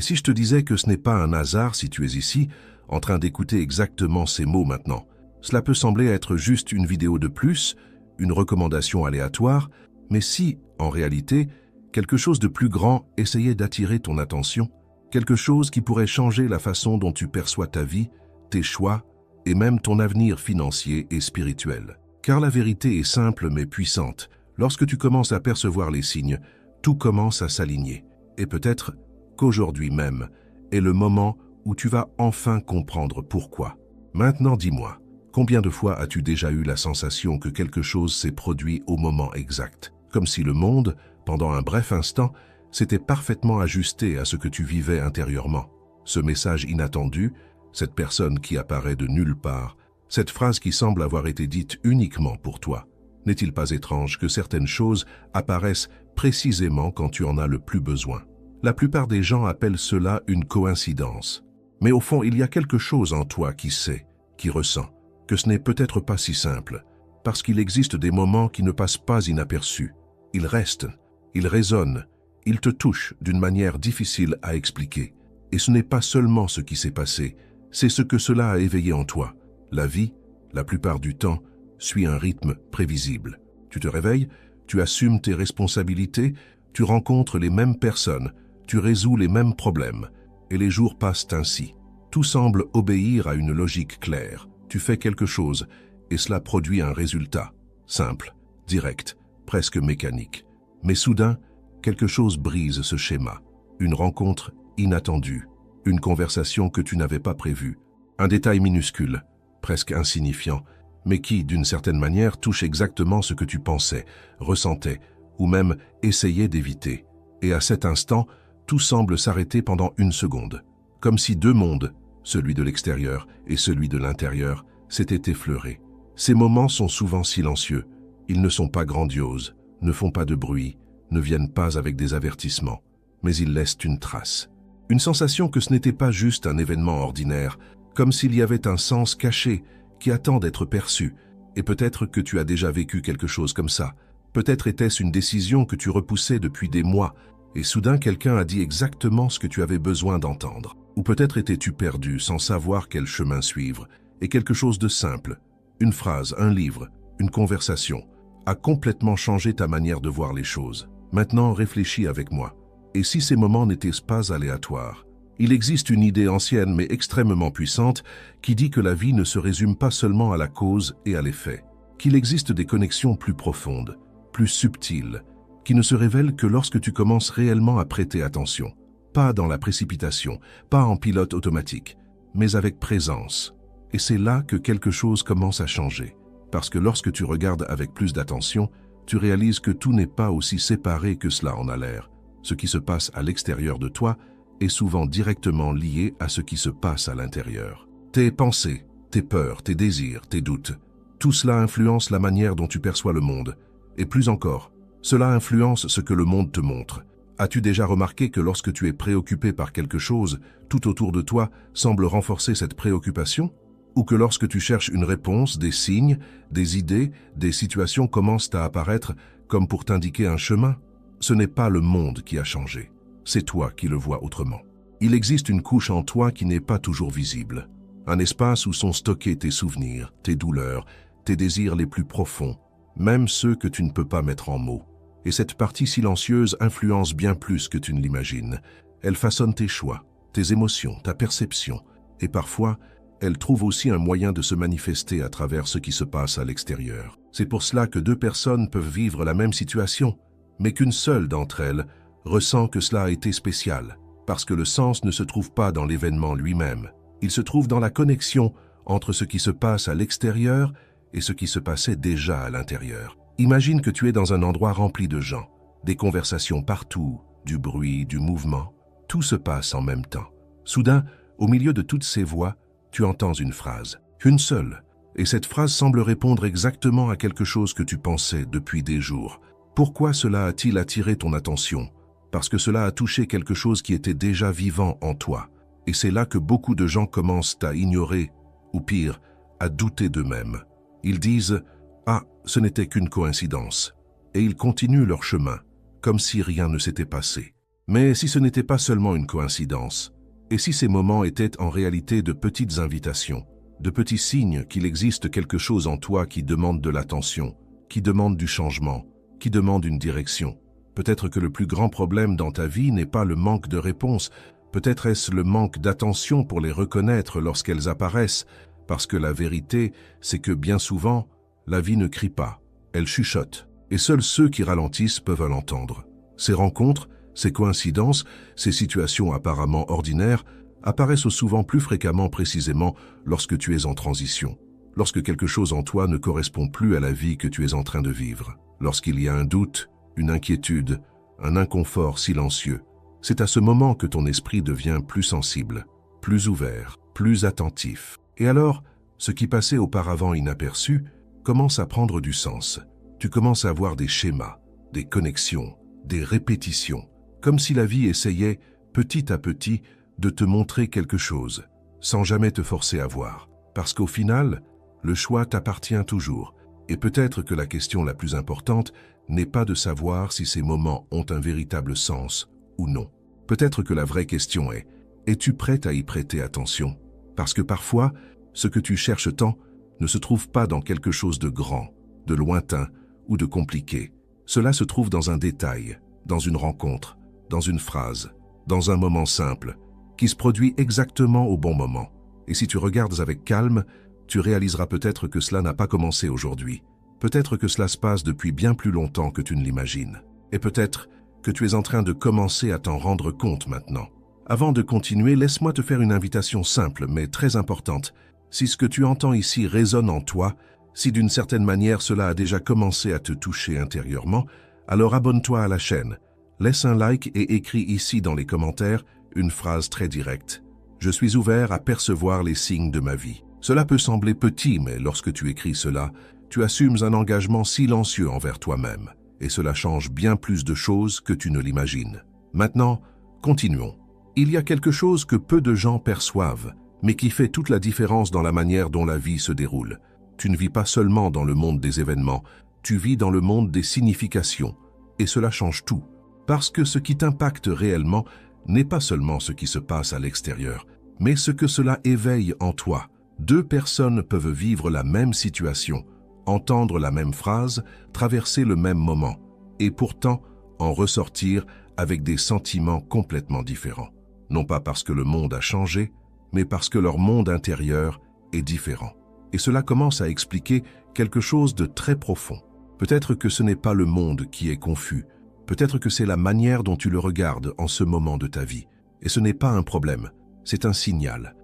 si je te disais que ce n'est pas un hasard si tu es ici, en train d'écouter exactement ces mots maintenant? Cela peut sembler être juste une vidéo de plus, une recommandation aléatoire, mais si, en réalité, quelque chose de plus grand essayait d'attirer ton attention, quelque chose qui pourrait changer la façon dont tu perçois ta vie, tes choix et même ton avenir financier et spirituel. Car la vérité est simple mais puissante. Lorsque tu commences à percevoir les signes, tout commence à s'aligner. Et peut-être qu'aujourd'hui même est le moment où tu vas enfin comprendre pourquoi. Maintenant dis-moi, combien de fois as-tu déjà eu la sensation que quelque chose s'est produit au moment exact, comme si le monde, pendant un bref instant, s'était parfaitement ajusté à ce que tu vivais intérieurement? Ce message inattendu, cette personne qui apparaît de nulle part, cette phrase qui semble avoir été dite uniquement pour toi. N'est-il pas étrange que certaines choses apparaissent précisément quand tu en as le plus besoin? La plupart des gens appellent cela une coïncidence. Mais au fond, il y a quelque chose en toi qui sait, qui ressent, que ce n'est peut-être pas si simple, parce qu'il existe des moments qui ne passent pas inaperçus. Ils restent, ils résonnent, ils te touchent d'une manière difficile à expliquer. Et ce n'est pas seulement ce qui s'est passé, c'est ce que cela a éveillé en toi. La vie, la plupart du temps, suit un rythme prévisible. Tu te réveilles, tu assumes tes responsabilités, tu rencontres les mêmes personnes, tu résous les mêmes problèmes, et les jours passent ainsi. Tout semble obéir à une logique claire. Tu fais quelque chose, et cela produit un résultat. Simple, direct, presque mécanique. Mais soudain, quelque chose brise ce schéma. Une rencontre inattendue, une conversation que tu n'avais pas prévue, un détail minuscule, presque insignifiant, mais qui, d'une certaine manière, touche exactement ce que tu pensais, ressentais, ou même essayais d'éviter. Et à cet instant, tout semble s'arrêter pendant une seconde, comme si deux mondes, celui de l'extérieur et celui de l'intérieur, s'étaient effleurés. Ces moments sont souvent silencieux, ils ne sont pas grandioses, ne font pas de bruit, ne viennent pas avec des avertissements, mais ils laissent une trace. Une sensation que ce n'était pas juste un événement ordinaire, comme s'il y avait un sens caché qui attend d'être perçu. Et peut-être que tu as déjà vécu quelque chose comme ça. Peut-être était-ce une décision que tu repoussais depuis des mois, et soudain quelqu'un a dit exactement ce que tu avais besoin d'entendre. Ou peut-être étais-tu perdu sans savoir quel chemin suivre, et quelque chose de simple, une phrase, un livre, une conversation, a complètement changé ta manière de voir les choses. Maintenant, réfléchis avec moi. Et si ces moments n'étaient pas aléatoires? Il existe une idée ancienne mais extrêmement puissante qui dit que la vie ne se résume pas seulement à la cause et à l'effet, qu'il existe des connexions plus profondes, plus subtiles, qui ne se révèlent que lorsque tu commences réellement à prêter attention. Pas dans la précipitation, pas en pilote automatique, mais avec présence. Et c'est là que quelque chose commence à changer. Parce que lorsque tu regardes avec plus d'attention, tu réalises que tout n'est pas aussi séparé que cela en a l'air. Ce qui se passe à l'extérieur de toi est souvent directement lié à ce qui se passe à l'intérieur. Tes pensées, tes peurs, tes désirs, tes doutes, tout cela influence la manière dont tu perçois le monde. Et plus encore, cela influence ce que le monde te montre. As-tu déjà remarqué que lorsque tu es préoccupé par quelque chose, tout autour de toi semble renforcer cette préoccupation? Ou que lorsque tu cherches une réponse, des signes, des idées, des situations commencent à apparaître comme pour t'indiquer un chemin? Ce n'est pas le monde qui a changé, c'est toi qui le vois autrement. Il existe une couche en toi qui n'est pas toujours visible, un espace où sont stockés tes souvenirs, tes douleurs, tes désirs les plus profonds, même ceux que tu ne peux pas mettre en mots. Et cette partie silencieuse influence bien plus que tu ne l'imagines. Elle façonne tes choix, tes émotions, ta perception, et parfois, elle trouve aussi un moyen de se manifester à travers ce qui se passe à l'extérieur. C'est pour cela que deux personnes peuvent vivre la même situation, mais qu'une seule d'entre elles ressent que cela a été spécial, parce que le sens ne se trouve pas dans l'événement lui-même. Il se trouve dans la connexion entre ce qui se passe à l'extérieur et ce qui se passait déjà à l'intérieur. Imagine que tu es dans un endroit rempli de gens, des conversations partout, du bruit, du mouvement. Tout se passe en même temps. Soudain, au milieu de toutes ces voix, tu entends une phrase, une seule, et cette phrase semble répondre exactement à quelque chose que tu pensais depuis des jours. Pourquoi cela a-t-il attiré ton attention? Parce que cela a touché quelque chose qui était déjà vivant en toi. Et c'est là que beaucoup de gens commencent à ignorer, ou pire, à douter d'eux-mêmes. Ils disent « Ah, ce n'était qu'une coïncidence », et ils continuent leur chemin, comme si rien ne s'était passé. Mais si ce n'était pas seulement une coïncidence, et si ces moments étaient en réalité de petites invitations, de petits signes qu'il existe quelque chose en toi qui demande de l'attention, qui demande du changement, qui demande une direction. Peut-être que le plus grand problème dans ta vie n'est pas le manque de réponses, peut-être est-ce le manque d'attention pour les reconnaître lorsqu'elles apparaissent, parce que la vérité, c'est que bien souvent, la vie ne crie pas, elle chuchote, et seuls ceux qui ralentissent peuvent l'entendre. Ces rencontres, ces coïncidences, ces situations apparemment ordinaires, apparaissent souvent plus fréquemment précisément lorsque tu es en transition, lorsque quelque chose en toi ne correspond plus à la vie que tu es en train de vivre, lorsqu'il y a un doute, une inquiétude, un inconfort silencieux. C'est à ce moment que ton esprit devient plus sensible, plus ouvert, plus attentif. Et alors, ce qui passait auparavant inaperçu commence à prendre du sens. Tu commences à voir des schémas, des connexions, des répétitions, comme si la vie essayait, petit à petit, de te montrer quelque chose, sans jamais te forcer à voir. Parce qu'au final, le choix t'appartient toujours. Et peut-être que la question la plus importante n'est pas de savoir si ces moments ont un véritable sens ou non. Peut-être que la vraie question est, es-tu prête à y prêter attention? Parce que parfois, ce que tu cherches tant ne se trouve pas dans quelque chose de grand, de lointain ou de compliqué. Cela se trouve dans un détail, dans une rencontre, dans une phrase, dans un moment simple, qui se produit exactement au bon moment. Et si tu regardes avec calme, tu réaliseras peut-être que cela n'a pas commencé aujourd'hui. Peut-être que cela se passe depuis bien plus longtemps que tu ne l'imagines. Et peut-être que tu es en train de commencer à t'en rendre compte maintenant. Avant de continuer, laisse-moi te faire une invitation simple mais très importante. Si ce que tu entends ici résonne en toi, si d'une certaine manière cela a déjà commencé à te toucher intérieurement, alors abonne-toi à la chaîne. Laisse un like et écris ici dans les commentaires une phrase très directe. Je suis ouvert à percevoir les signes de ma vie. Cela peut sembler petit, mais lorsque tu écris cela, tu assumes un engagement silencieux envers toi-même. Et cela change bien plus de choses que tu ne l'imagines. Maintenant, continuons. Il y a quelque chose que peu de gens perçoivent, mais qui fait toute la différence dans la manière dont la vie se déroule. Tu ne vis pas seulement dans le monde des événements, tu vis dans le monde des significations. Et cela change tout. Parce que ce qui t'impacte réellement n'est pas seulement ce qui se passe à l'extérieur, mais ce que cela éveille en toi. Deux personnes peuvent vivre la même situation, entendre la même phrase, traverser le même moment, et pourtant en ressortir avec des sentiments complètement différents. Non pas parce que le monde a changé, mais parce que leur monde intérieur est différent. Et cela commence à expliquer quelque chose de très profond. Peut-être que ce n'est pas le monde qui est confus, peut-être que c'est la manière dont tu le regardes en ce moment de ta vie. Et ce n'est pas un problème, c'est un signal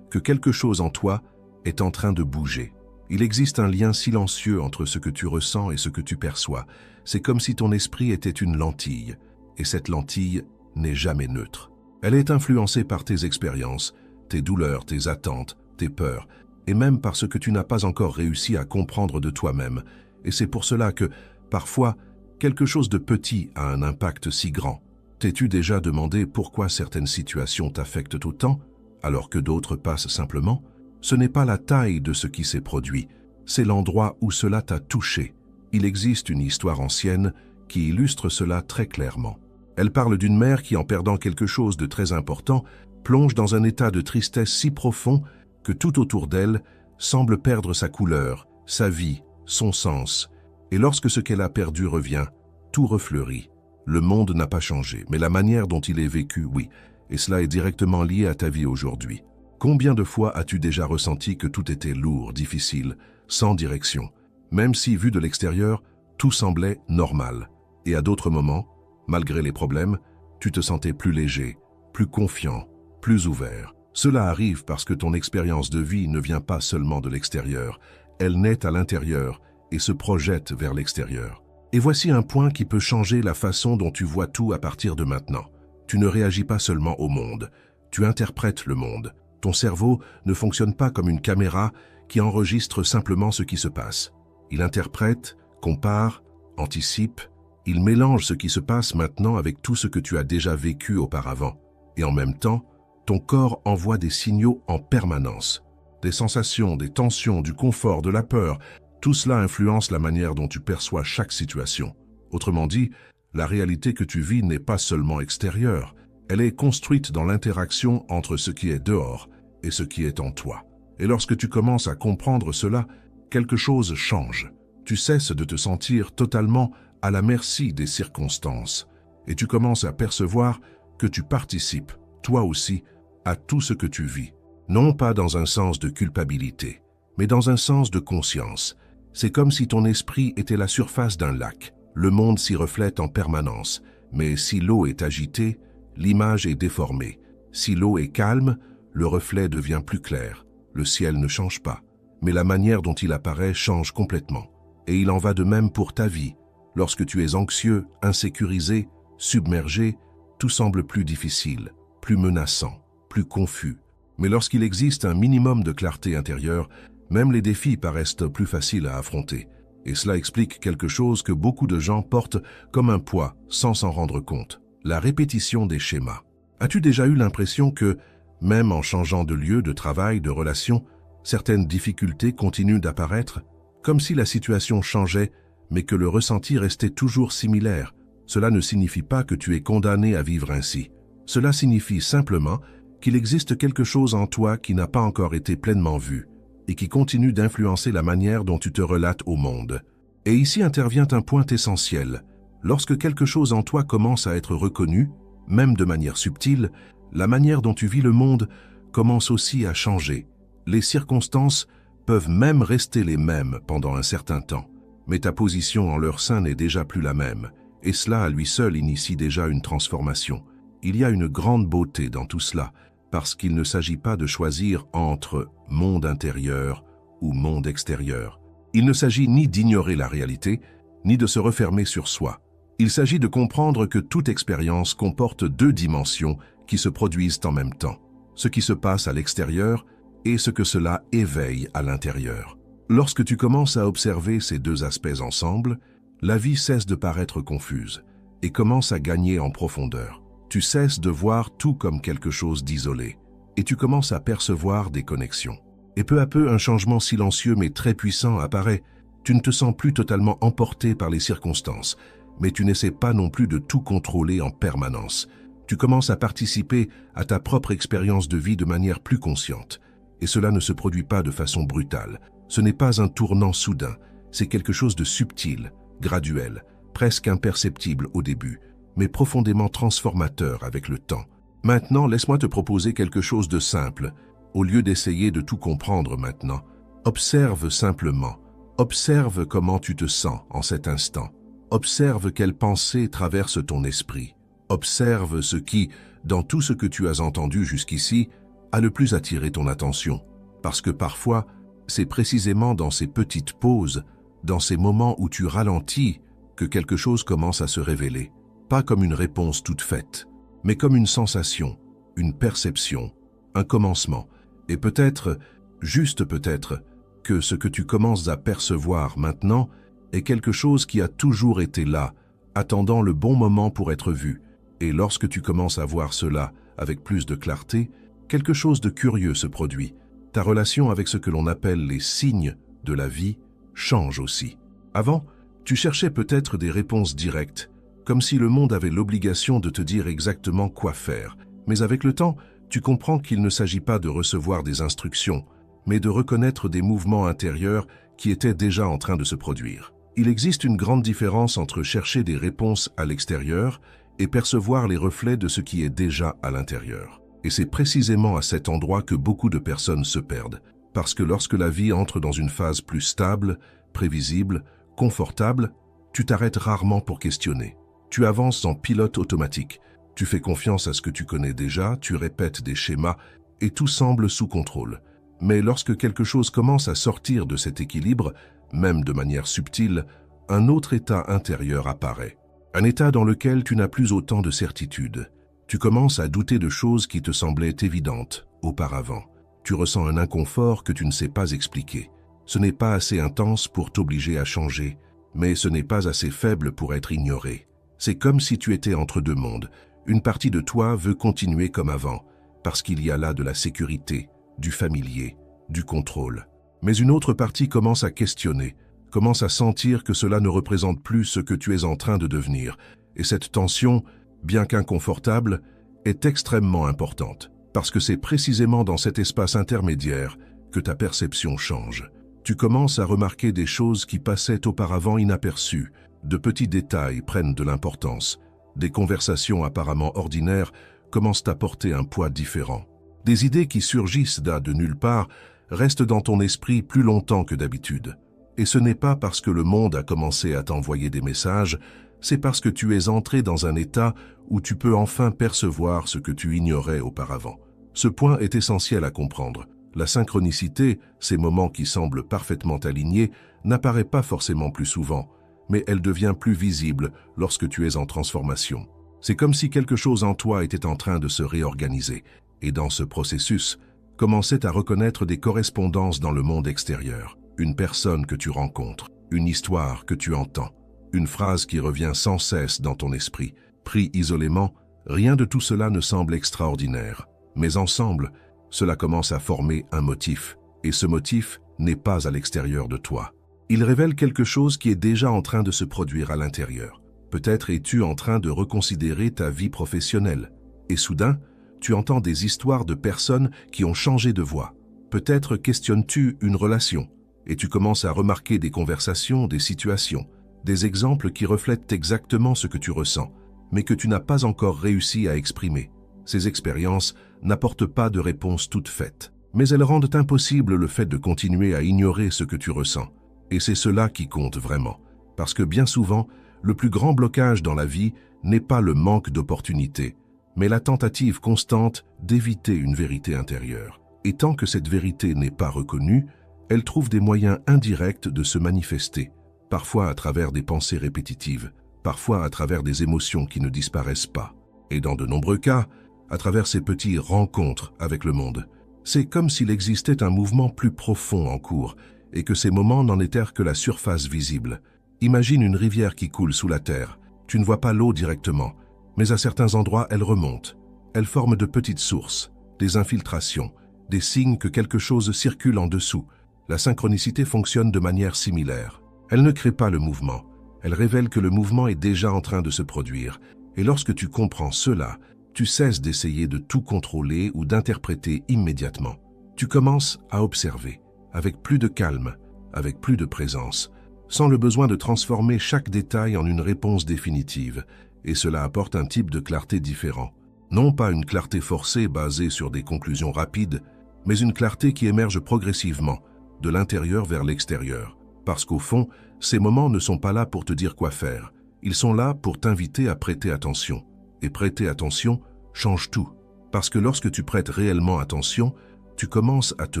que quelque chose en toi est en train de bouger. Il existe un lien silencieux entre ce que tu ressens et ce que tu perçois. C'est comme si ton esprit était une lentille, et cette lentille n'est jamais neutre. Elle est influencée par tes expériences, tes douleurs, tes attentes, tes peurs, et même par ce que tu n'as pas encore réussi à comprendre de toi-même. Et c'est pour cela que, parfois, quelque chose de petit a un impact si grand. T'es-tu déjà demandé pourquoi certaines situations t'affectent autant, alors que d'autres passent simplement? Ce n'est pas la taille de ce qui s'est produit, c'est l'endroit où cela t'a touché. Il existe une histoire ancienne qui illustre cela très clairement. Elle parle d'une mère qui, en perdant quelque chose de très important, plonge dans un état de tristesse si profond que tout autour d'elle semble perdre sa couleur, sa vie, son sens. Et lorsque ce qu'elle a perdu revient, tout refleurit. Le monde n'a pas changé, mais la manière dont il est vécu, oui, et cela est directement lié à ta vie aujourd'hui. Combien de fois as-tu déjà ressenti que tout était lourd, difficile, sans direction, même si, vu de l'extérieur, tout semblait normal. Et à d'autres moments, malgré les problèmes, tu te sentais plus léger, plus confiant, plus ouvert. Cela arrive parce que ton expérience de vie ne vient pas seulement de l'extérieur, elle naît à l'intérieur et se projette vers l'extérieur. Et voici un point qui peut changer la façon dont tu vois tout à partir de maintenant. Tu ne réagis pas seulement au monde, tu interprètes le monde. Ton cerveau ne fonctionne pas comme une caméra qui enregistre simplement ce qui se passe. Il interprète, compare, anticipe, il mélange ce qui se passe maintenant avec tout ce que tu as déjà vécu auparavant. Et en même temps, ton corps envoie des signaux en permanence. Des sensations, des tensions, du confort, de la peur, tout cela influence la manière dont tu perçois chaque situation. Autrement dit, La réalité que tu vis n'est pas seulement extérieure, elle est construite dans l'interaction entre ce qui est dehors et ce qui est en toi. Et lorsque tu commences à comprendre cela, quelque chose change. Tu cesses de te sentir totalement à la merci des circonstances et tu commences à percevoir que tu participes, toi aussi, à tout ce que tu vis. Non pas dans un sens de culpabilité, mais dans un sens de conscience. C'est comme si ton esprit était la surface d'un lac. Le monde s'y reflète en permanence, mais si l'eau est agitée, l'image est déformée. Si l'eau est calme, le reflet devient plus clair. Le ciel ne change pas, mais la manière dont il apparaît change complètement. Et il en va de même pour ta vie. Lorsque tu es anxieux, insécurisé, submergé, tout semble plus difficile, plus menaçant, plus confus. Mais lorsqu'il existe un minimum de clarté intérieure, même les défis paraissent plus faciles à affronter. Et cela explique quelque chose que beaucoup de gens portent comme un poids sans s'en rendre compte. La répétition des schémas. As-tu déjà eu l'impression que, même en changeant de lieu, de travail, de relation, certaines difficultés continuent d'apparaître, comme si la situation changeait, mais que le ressenti restait toujours similaire? Cela ne signifie pas que tu es condamné à vivre ainsi. Cela signifie simplement qu'il existe quelque chose en toi qui n'a pas encore été pleinement vu et qui continue d'influencer la manière dont tu te relates au monde. Et ici intervient un point essentiel. Lorsque quelque chose en toi commence à être reconnu, même de manière subtile, la manière dont tu vis le monde commence aussi à changer. Les circonstances peuvent même rester les mêmes pendant un certain temps, mais ta position en leur sein n'est déjà plus la même, et cela à lui seul initie déjà une transformation. Il y a une grande beauté dans tout cela, parce qu'il ne s'agit pas de choisir entre monde intérieur ou monde extérieur. Il ne s'agit ni d'ignorer la réalité, ni de se refermer sur soi. Il s'agit de comprendre que toute expérience comporte deux dimensions qui se produisent en même temps, ce qui se passe à l'extérieur et ce que cela éveille à l'intérieur. Lorsque tu commences à observer ces deux aspects ensemble, la vie cesse de paraître confuse et commence à gagner en profondeur. Tu cesses de voir tout comme quelque chose d'isolé et tu commences à percevoir des connexions. Et peu à peu, un changement silencieux mais très puissant apparaît. Tu ne te sens plus totalement emporté par les circonstances, mais tu n'essaies pas non plus de tout contrôler en permanence. Tu commences à participer à ta propre expérience de vie de manière plus consciente. Et cela ne se produit pas de façon brutale. Ce n'est pas un tournant soudain, c'est quelque chose de subtil, graduel, presque imperceptible au début, mais profondément transformateur avec le temps. Maintenant, laisse-moi te proposer quelque chose de simple. Au lieu d'essayer de tout comprendre maintenant, observe simplement. Observe comment tu te sens en cet instant. Observe quelles pensées traversent ton esprit. Observe ce qui, dans tout ce que tu as entendu jusqu'ici, a le plus attiré ton attention. Parce que parfois, c'est précisément dans ces petites pauses, dans ces moments où tu ralentis, que quelque chose commence à se révéler. Pas comme une réponse toute faite, mais comme une sensation, une perception, un commencement. Et peut-être, juste peut-être, que ce que tu commences à percevoir maintenant est quelque chose qui a toujours été là, attendant le bon moment pour être vu. Et lorsque tu commences à voir cela avec plus de clarté, quelque chose de curieux se produit. Ta relation avec ce que l'on appelle les signes de la vie change aussi. Avant, tu cherchais peut-être des réponses directes, comme si le monde avait l'obligation de te dire exactement quoi faire. Mais avec le temps, tu comprends qu'il ne s'agit pas de recevoir des instructions, mais de reconnaître des mouvements intérieurs qui étaient déjà en train de se produire. Il existe une grande différence entre chercher des réponses à l'extérieur et percevoir les reflets de ce qui est déjà à l'intérieur. Et c'est précisément à cet endroit que beaucoup de personnes se perdent, parce que lorsque la vie entre dans une phase plus stable, prévisible, confortable, tu t'arrêtes rarement pour questionner. Tu avances en pilote automatique. Tu fais confiance à ce que tu connais déjà, tu répètes des schémas et tout semble sous contrôle. Mais lorsque quelque chose commence à sortir de cet équilibre, même de manière subtile, un autre état intérieur apparaît. Un état dans lequel tu n'as plus autant de certitude. Tu commences à douter de choses qui te semblaient évidentes auparavant. Tu ressens un inconfort que tu ne sais pas expliquer. Ce n'est pas assez intense pour t'obliger à changer, mais ce n'est pas assez faible pour être ignoré. C'est comme si tu étais entre deux mondes. Une partie de toi veut continuer comme avant, parce qu'il y a là de la sécurité, du familier, du contrôle. Mais une autre partie commence à questionner, commence à sentir que cela ne représente plus ce que tu es en train de devenir. Et cette tension, bien qu'inconfortable, est extrêmement importante, parce que c'est précisément dans cet espace intermédiaire que ta perception change. Tu commences à remarquer des choses qui passaient auparavant inaperçues, de petits détails prennent de l'importance, des conversations apparemment ordinaires commencent à porter un poids différent. Des idées qui surgissent de nulle part restent dans ton esprit plus longtemps que d'habitude. Et ce n'est pas parce que le monde a commencé à t'envoyer des messages, c'est parce que tu es entré dans un état où tu peux enfin percevoir ce que tu ignorais auparavant. Ce point est essentiel à comprendre. La synchronicité, ces moments qui semblent parfaitement alignés, n'apparaît pas forcément plus souvent, mais elle devient plus visible lorsque tu es en transformation. C'est comme si quelque chose en toi était en train de se réorganiser, et dans ce processus, commençait à reconnaître des correspondances dans le monde extérieur. Une personne que tu rencontres, une histoire que tu entends, une phrase qui revient sans cesse dans ton esprit. Pris isolément, rien de tout cela ne semble extraordinaire. Mais ensemble, cela commence à former un motif. Et ce motif n'est pas à l'extérieur de toi. Il révèle quelque chose qui est déjà en train de se produire à l'intérieur. Peut-être es-tu en train de reconsidérer ta vie professionnelle. Et soudain, tu entends des histoires de personnes qui ont changé de voie. Peut-être questionnes-tu une relation. Et tu commences à remarquer des conversations, des situations, des exemples qui reflètent exactement ce que tu ressens, mais que tu n'as pas encore réussi à exprimer. Ces expériences n'apportent pas de réponse toute faite, mais elles rendent impossible le fait de continuer à ignorer ce que tu ressens. Et c'est cela qui compte vraiment, parce que bien souvent, le plus grand blocage dans la vie n'est pas le manque d'opportunités, mais la tentative constante d'éviter une vérité intérieure. Et tant que cette vérité n'est pas reconnue, elle trouve des moyens indirects de se manifester, parfois à travers des pensées répétitives, parfois à travers des émotions qui ne disparaissent pas, et dans de nombreux cas, à travers ces petites rencontres avec le monde. C'est comme s'il existait un mouvement plus profond en cours, et que ces moments n'en étaient que la surface visible. Imagine une rivière qui coule sous la terre. Tu ne vois pas l'eau directement, mais à certains endroits, elle remonte. Elle forme de petites sources, des infiltrations, des signes que quelque chose circule en dessous. La synchronicité fonctionne de manière similaire. Elle ne crée pas le mouvement. Elle révèle que le mouvement est déjà en train de se produire. Et lorsque tu comprends cela, tu cesses d'essayer de tout contrôler ou d'interpréter immédiatement. Tu commences à observer, avec plus de calme, avec plus de présence, sans le besoin de transformer chaque détail en une réponse définitive. Et cela apporte un type de clarté différent. Non pas une clarté forcée basée sur des conclusions rapides, mais une clarté qui émerge progressivement, de l'intérieur vers l'extérieur. Parce qu'au fond, ces moments ne sont pas là pour te dire quoi faire. Ils sont là pour t'inviter à prêter attention. Et prêter attention change tout. Parce que lorsque tu prêtes réellement attention, tu commences à te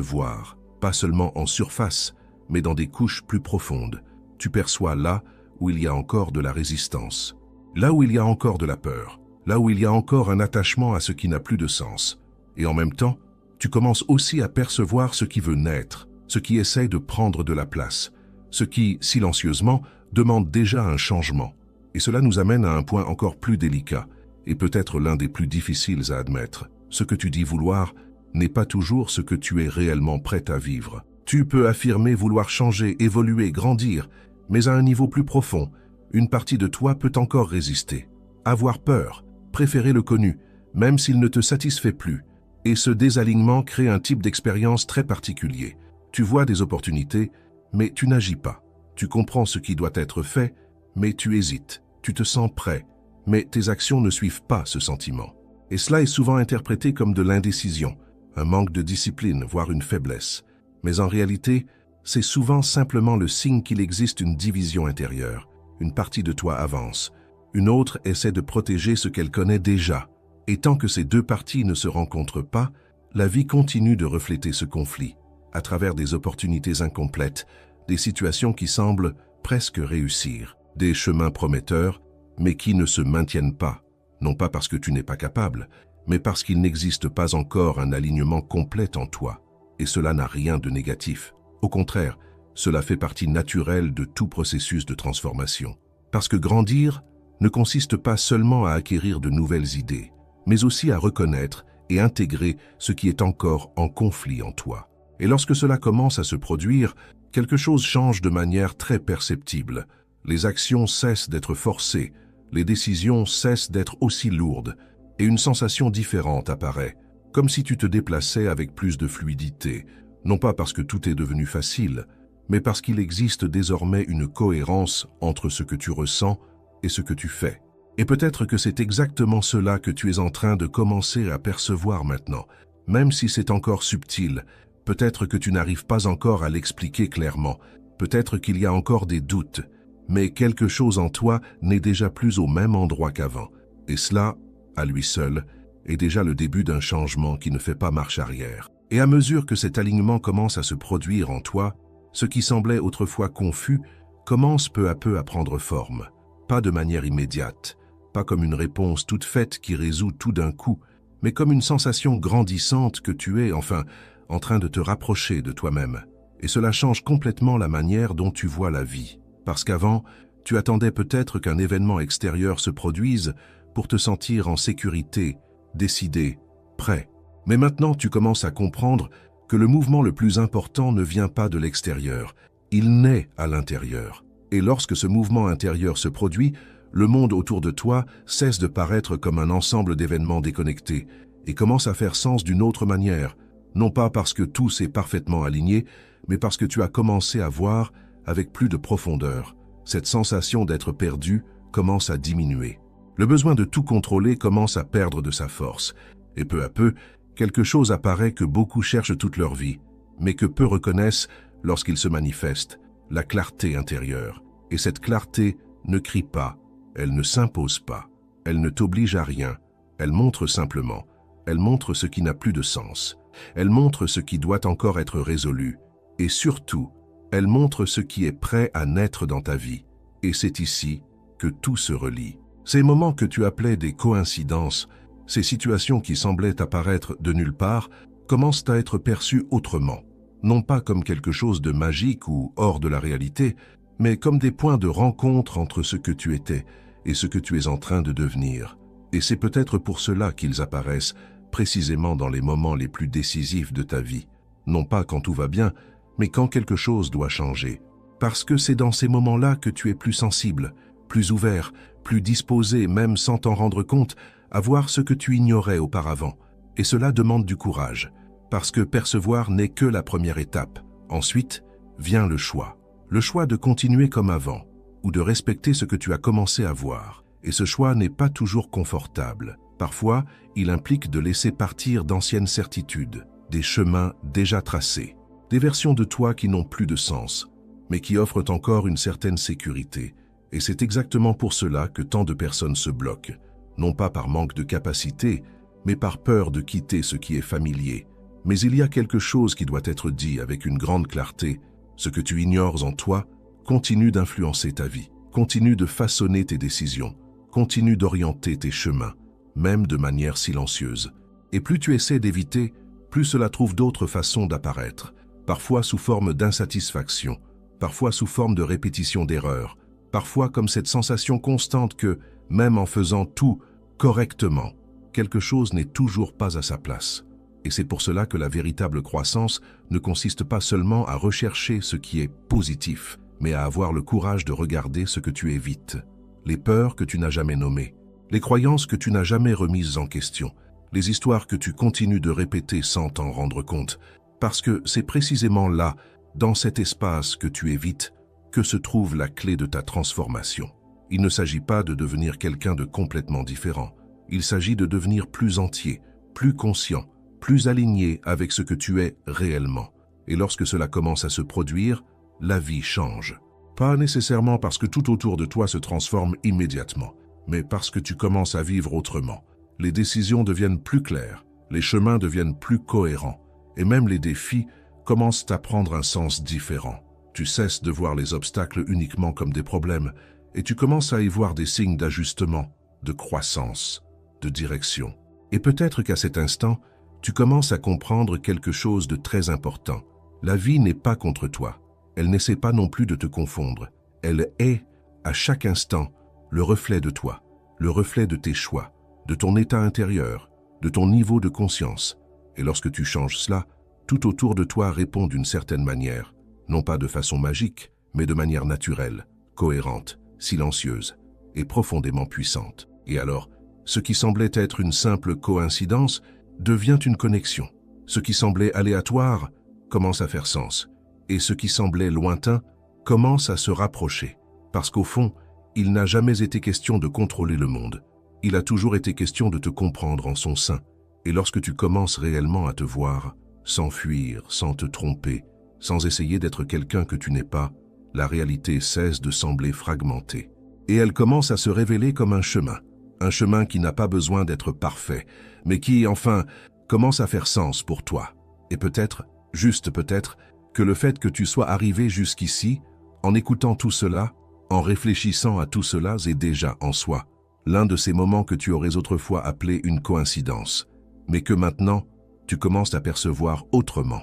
voir, pas seulement en surface, mais dans des couches plus profondes. Tu perçois là où il y a encore de la résistance, là où il y a encore de la peur, là où il y a encore un attachement à ce qui n'a plus de sens. Et en même temps, tu commences aussi à percevoir ce qui veut naître, ce qui essaye de prendre de la place, ce qui, silencieusement, demande déjà un changement. Et cela nous amène à un point encore plus délicat, et peut-être l'un des plus difficiles à admettre. Ce que tu dis vouloir n'est pas toujours ce que tu es réellement prêt à vivre. Tu peux affirmer vouloir changer, évoluer, grandir, mais à un niveau plus profond, une partie de toi peut encore résister. Avoir peur, préférer le connu, même s'il ne te satisfait plus. Et ce désalignement crée un type d'expérience très particulier. Tu vois des opportunités, mais tu n'agis pas. Tu comprends ce qui doit être fait, mais tu hésites. Tu te sens prêt, mais tes actions ne suivent pas ce sentiment. Et cela est souvent interprété comme de l'indécision, un manque de discipline, voire une faiblesse. Mais en réalité, c'est souvent simplement le signe qu'il existe une division intérieure. Une partie de toi avance, une autre essaie de protéger ce qu'elle connaît déjà. Et tant que ces deux parties ne se rencontrent pas, la vie continue de refléter ce conflit, à travers des opportunités incomplètes, des situations qui semblent presque réussir, des chemins prometteurs, mais qui ne se maintiennent pas, non pas parce que tu n'es pas capable, mais parce qu'il n'existe pas encore un alignement complet en toi. Et cela n'a rien de négatif. Au contraire, cela fait partie naturelle de tout processus de transformation. Parce que grandir ne consiste pas seulement à acquérir de nouvelles idées, mais aussi à reconnaître et intégrer ce qui est encore en conflit en toi. Et lorsque cela commence à se produire, quelque chose change de manière très perceptible. Les actions cessent d'être forcées, Les décisions cessent d'être aussi lourdes et une sensation différente apparaît, comme si tu te déplaçais avec plus de fluidité, non pas parce que tout est devenu facile, mais parce qu'il existe désormais une cohérence entre ce que tu ressens et ce que tu fais. Et peut-être que c'est exactement cela que tu es en train de commencer à percevoir maintenant, même si c'est encore subtil. Peut-être que tu n'arrives pas encore à l'expliquer clairement, peut-être qu'il y a encore des doutes, mais quelque chose en toi n'est déjà plus au même endroit qu'avant. Et cela, à lui seul, est déjà le début d'un changement qui ne fait pas marche arrière. Et à mesure que cet alignement commence à se produire en toi, ce qui semblait autrefois confus commence peu à peu à prendre forme. Pas de manière immédiate, pas comme une réponse toute faite qui résout tout d'un coup, mais comme une sensation grandissante que tu es, enfin, en train de te rapprocher de toi-même. Et cela change complètement la manière dont tu vois la vie. Parce qu'avant, tu attendais peut-être qu'un événement extérieur se produise pour te sentir en sécurité, décidé, prêt. Mais maintenant, tu commences à comprendre que le mouvement le plus important ne vient pas de l'extérieur, il naît à l'intérieur. Et lorsque ce mouvement intérieur se produit, le monde autour de toi cesse de paraître comme un ensemble d'événements déconnectés et commence à faire sens d'une autre manière, non pas parce que tout s'est parfaitement aligné, mais parce que tu as commencé à voir avec plus de profondeur. Cette sensation d'être perdu commence à diminuer. Le besoin de tout contrôler commence à perdre de sa force. Et peu à peu, quelque chose apparaît que beaucoup cherchent toute leur vie, mais que peu reconnaissent lorsqu'il se manifeste, la clarté intérieure. Et cette clarté ne crie pas, elle ne s'impose pas, elle ne t'oblige à rien, elle montre simplement, elle montre ce qui n'a plus de sens, elle montre ce qui doit encore être résolu, et surtout, elle montre ce qui est prêt à naître dans ta vie. Et c'est ici que tout se relie. Ces moments que tu appelais des coïncidences, ces situations qui semblaient apparaître de nulle part, commencent à être perçues autrement. Non pas comme quelque chose de magique ou hors de la réalité, mais comme des points de rencontre entre ce que tu étais et ce que tu es en train de devenir. Et c'est peut-être pour cela qu'ils apparaissent précisément dans les moments les plus décisifs de ta vie. Non pas quand tout va bien, mais quand quelque chose doit changer. Parce que c'est dans ces moments-là que tu es plus sensible, plus ouvert, plus disposé, même sans t'en rendre compte, à voir ce que tu ignorais auparavant. Et cela demande du courage, parce que percevoir n'est que la première étape. Ensuite, vient le choix. Le choix de continuer comme avant, ou de respecter ce que tu as commencé à voir. Et ce choix n'est pas toujours confortable. Parfois, il implique de laisser partir d'anciennes certitudes, des chemins déjà tracés, des versions de toi qui n'ont plus de sens, mais qui offrent encore une certaine sécurité. Et c'est exactement pour cela que tant de personnes se bloquent, non pas par manque de capacité, mais par peur de quitter ce qui est familier. Mais il y a quelque chose qui doit être dit avec une grande clarté. Ce que tu ignores en toi continue d'influencer ta vie, continue de façonner tes décisions, continue d'orienter tes chemins, même de manière silencieuse. Et plus tu essaies d'éviter, plus cela trouve d'autres façons d'apparaître, parfois sous forme d'insatisfaction, parfois sous forme de répétition d'erreurs, parfois comme cette sensation constante que, même en faisant tout correctement, quelque chose n'est toujours pas à sa place. Et c'est pour cela que la véritable croissance ne consiste pas seulement à rechercher ce qui est positif, mais à avoir le courage de regarder ce que tu évites, les peurs que tu n'as jamais nommées, les croyances que tu n'as jamais remises en question, les histoires que tu continues de répéter sans t'en rendre compte, parce que c'est précisément là, dans cet espace que tu évites, que se trouve la clé de ta transformation. Il ne s'agit pas de devenir quelqu'un de complètement différent. Il s'agit de devenir plus entier, plus conscient, plus aligné avec ce que tu es réellement. Et lorsque cela commence à se produire, la vie change. Pas nécessairement parce que tout autour de toi se transforme immédiatement, mais parce que tu commences à vivre autrement. Les décisions deviennent plus claires, les chemins deviennent plus cohérents, et même les défis commencent à prendre un sens différent. Tu cesses de voir les obstacles uniquement comme des problèmes, et tu commences à y voir des signes d'ajustement, de croissance, de direction. Et peut-être qu'à cet instant, tu commences à comprendre quelque chose de très important. La vie n'est pas contre toi. Elle n'essaie pas non plus de te confondre. Elle est, à chaque instant, le reflet de toi, le reflet de tes choix, de ton état intérieur, de ton niveau de conscience. Et lorsque tu changes cela, tout autour de toi répond d'une certaine manière, non pas de façon magique, mais de manière naturelle, cohérente, silencieuse. et profondément puissante. Et alors, ce qui semblait être une simple coïncidence devient une connexion. Ce qui semblait aléatoire commence à faire sens. Et ce qui semblait lointain commence à se rapprocher. Parce qu'au fond, il n'a jamais été question de contrôler le monde. Il a toujours été question de te comprendre en son sein. Et lorsque tu commences réellement à te voir, sans fuir, sans te tromper, sans essayer d'être quelqu'un que tu n'es pas, la réalité cesse de sembler fragmentée. Et elle commence à se révéler comme un chemin qui n'a pas besoin d'être parfait, mais qui, enfin, commence à faire sens pour toi. Et peut-être, juste peut-être, que le fait que tu sois arrivé jusqu'ici, en écoutant tout cela, en réfléchissant à tout cela, est déjà en soi l'un de ces moments que tu aurais autrefois appelé une coïncidence, mais que maintenant, tu commences à percevoir autrement.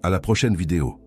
À la prochaine vidéo.